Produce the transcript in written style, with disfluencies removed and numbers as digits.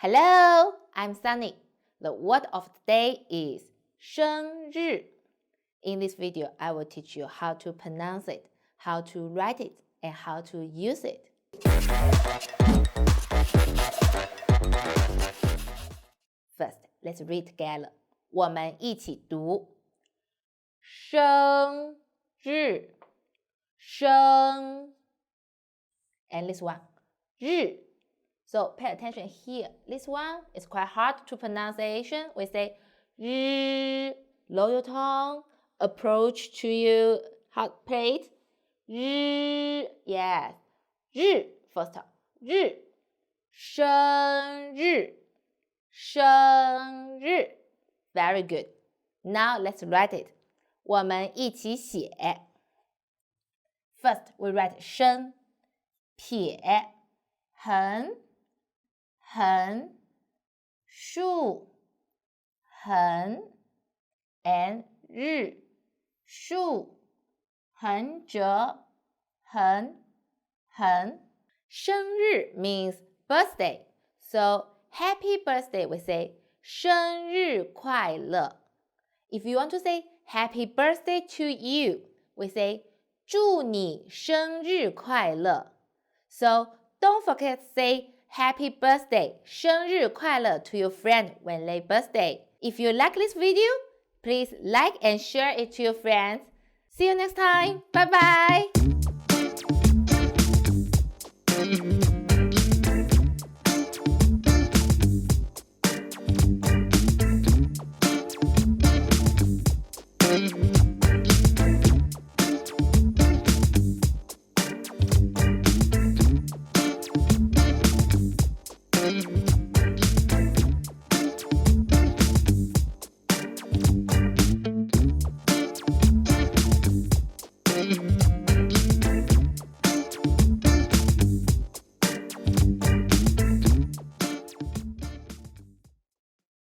Hello, I'm Sunny. The word of the day is 生日. In this video, I will teach you how to pronounce it, how to write it, and how to use it. First, let's read together. 我们一起读生日生 and this one 日 So pay attention here. This one is quite hard to pronunciation. We say 日 lower your tongue, approach to your hot plate. 日 yes 日 first time 日生日生日 Very good. Now let's write it. 我们一起写 First, we write 生撇横横竖横 and 日竖横折横横生日 means birthday. So happy birthday, we say 生日快乐 If you want to say happy birthday to you, we say 祝你生日快乐 So don't forget to say happy birthday 生日快乐 to your friend when they birthday. If you like this video, please like and share it to your friends. See you next time. Bye bye.